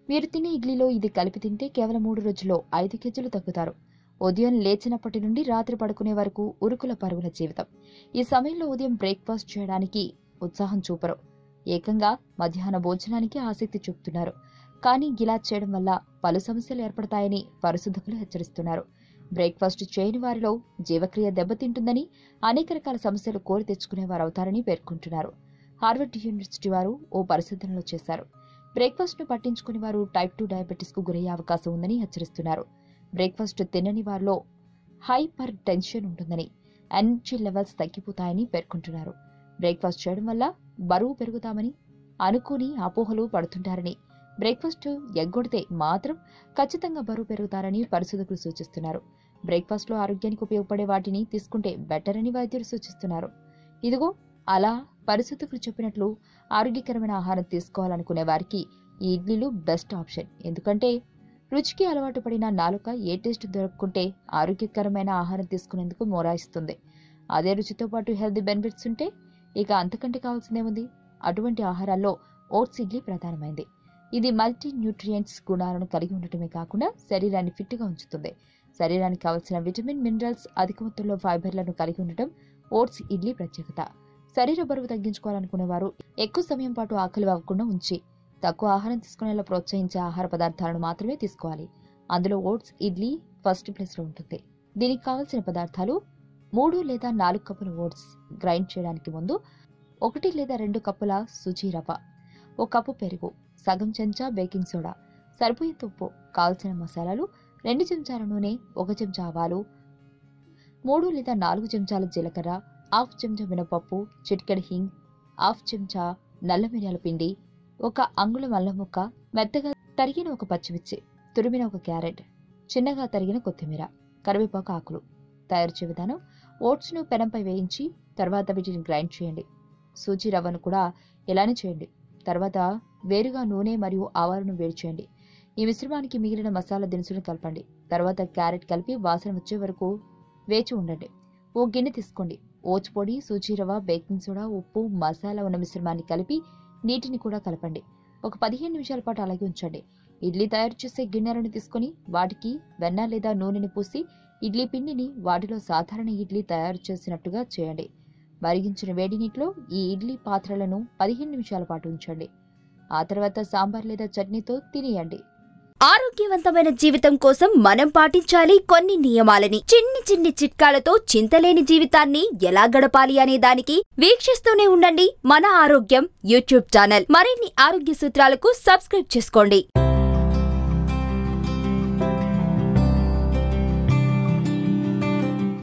మీరు తినే ఇడ్లీలో ఇది కలిపి తింటే కేవలం 3 రోజుల్లో 5 కేజీలు తగ్గుతారు. ఉదయం లేచినప్పటి నుండి రాత్రి పడుకునే వరకు ఉరుకుల పరుగుల జీవితం. ఈ సమయంలో ఉదయం బ్రేక్ఫాస్ట్ చేయడానికి ఉత్సాహం చూపరు. ఏకంగా మధ్యాహ్న భోజనానికి ఆసక్తి చూపుతున్నారు. కానీ ఇలా చేయడం వల్ల పలు సమస్యలు ఏర్పడతాయని పరిశోధకులు హెచ్చరిస్తున్నారు. బ్రేక్ఫాస్ట్ చేయని వారిలో జీవక్రియ దెబ్బతింటుందని, అనేక రకాల సమస్యలు కోరి తెచ్చుకునేవారవుతారని పేర్కొంటున్నారు. హార్వర్డ్ యూనివర్సిటీ వారు ఓ పరిశోధనలో చేశారు. బ్రేక్ఫాస్ట్ ను పట్టించుకుని వారు టైప్ 2 డయాబెటీస్ కు గురయ్యే అవకాశం ఉందని హెచ్చరిస్తున్నారు. బ్రేక్ఫాస్ట్ తినని వారిలో హైపర్ టెన్షన్ ఉంటుందని, ఎనర్జీ లెవెల్స్ తగ్గిపోతాయని పేర్కొంటున్నారు. బ్రేక్ఫాస్ట్ చేయడం వల్ల బరువు పెరుగుతామని అనుకుని అపోహలు పడుతుంటారని, బ్రేక్ఫాస్ట్ ఎగ్గొడితే మాత్రం ఖచ్చితంగా బరువు పెరుగుతారని పరిశోధకులు సూచిస్తున్నారు. బ్రేక్ఫాస్ట్ లో ఆరోగ్యానికి ఉపయోగపడే వాటిని తీసుకుంటే బెటర్ అని వైద్యులు సూచిస్తున్నారు. ఇదిగో అలా పరిశోధకులు చెప్పినట్లు ఆరోగ్యకరమైన ఆహారం తీసుకోవాలనుకునే వారికి ఈ ఇడ్లీలు బెస్ట్ ఆప్షన్. ఎందుకంటే రుచికి అలవాటు పడిన నాలుక ఏ టేస్ట్ దొరకకుంటే ఆరోగ్యకరమైన ఆహారం తీసుకునేందుకు మొరాయిస్తుంది. అదే రుచితో పాటు హెల్తీ బెనిఫిట్స్ ఉంటే ఇక అంతకంటే కావాల్సిందేముంది. అటువంటి ఆహారాల్లో ఓట్స్ ఇడ్లీ ప్రధానమైంది. ఇది మల్టీ న్యూట్రియంట్స్ గుణాలను కలిగి ఉండటమే కాకుండా శరీరాన్ని ఫిట్గా ఉంచుతుంది. శరీరానికి కావలసిన విటమిన్, మినరల్స్, అధిక మొత్తంలో ఫైబర్లను కలిగి ఉండటం ఓట్స్ ఇడ్లీ ప్రత్యేకత. శరీర బరువు తగ్గించుకోవాలనుకునేవారు ఎక్కువ సమయం పాటు ఆకలి అవ్వకుండా ఉంచి తక్కువ ఆహారం తీసుకునేలా ప్రోత్సహించే ఆహార పదార్థాలను మాత్రమే తీసుకోవాలి. అందులో ఓట్స్ ఇడ్లీ ఫస్ట్ ప్లేస్ లో ఉంటుంది. దీనికి కావలసిన పదార్థాలు 3 లేదా 4 కప్పుల ఓట్స్ గ్రైండ్ చేయడానికి ముందు 1 లేదా 2 కప్పుల సూజీ రవ్వ, 1 కప్పు పెరుగు, సగం చెంచా బేకింగ్ సోడా, సరిపోయేంత ఉప్పు, కావలసిన మసాలాలు 2 చెంచాల నూనె, 1 చెంచా ఆవాలు, 3 లేదా 4 చెంచాల జీలకర్ర, 1/2 చెంచా మినపప్పు, చిటికెడు హింగ్, 1/2 చెంచా నల్ల మిరియాల పిండి, 1 అంగుళం అల్లం ముక్క, మెత్తగా తరిగిన 1 పచ్చిమిర్చి, తురిమిన 1 క్యారెట్, చిన్నగా తరిగిన కొత్తిమీర, కరివేపాకు ఆకులు. తయారు చేసే విధానం: ఓట్స్ ను పెనంపై వేయించి తర్వాత వీటిని గ్రైండ్ చేయండి. సూజీ రవ్వను కూడా ఇలానే చేయండి. తర్వాత వేరుగా నూనె మరియు ఆవాలను వేడి చేయండి. ఈ మిశ్రమానికి మిగిలిన మసాలా దినుసులను కలపండి. తర్వాత క్యారెట్ కలిపి వాసన వచ్చే వరకు వేచి ఉండండి. ఓ గిన్నె తీసుకోండి. ఓట్స్ పొడి, సూజీ రవ్వ, బేకింగ్ సోడా, ఉప్పు, మసాలా ఉన్న మిశ్రమాన్ని కలిపి నీటిని కూడా కలపండి. ఒక 15 నిమిషాల పాటు అలాగే ఉంచండి. ఇడ్లీ తయారు చేసే గిన్నెలను తీసుకుని వాటికి వెన్న లేదా నూనెని పూసి ఇడ్లీ పిండిని వాటిలో సాధారణ ఇడ్లీ తయారు చేసినట్టుగా చేయండి. మరిగించిన వేడి నీటిలో ఈ ఇడ్లీ పాత్రలను 15 నిమిషాల పాటు ఉంచండి. ఆ తర్వాత సాంబార్ లేదా చట్నీతో తినేయండి. ఆరోగ్యవంతమైన జీవితం కోసం మనం పాటించాలి కొన్ని నియమాలని. చిన్ని చిన్ని చిట్కాలతో చింతలేని జీవితాన్ని ఎలా గడపాలి అనే దానికి వీక్షిస్తూనే ఉండండి మన ఆరోగ్యం యూట్యూబ్ ఛానల్. మరిన్ని ఆరోగ్య సూత్రాలకు సబ్స్క్రైబ్ చేసుకోండి.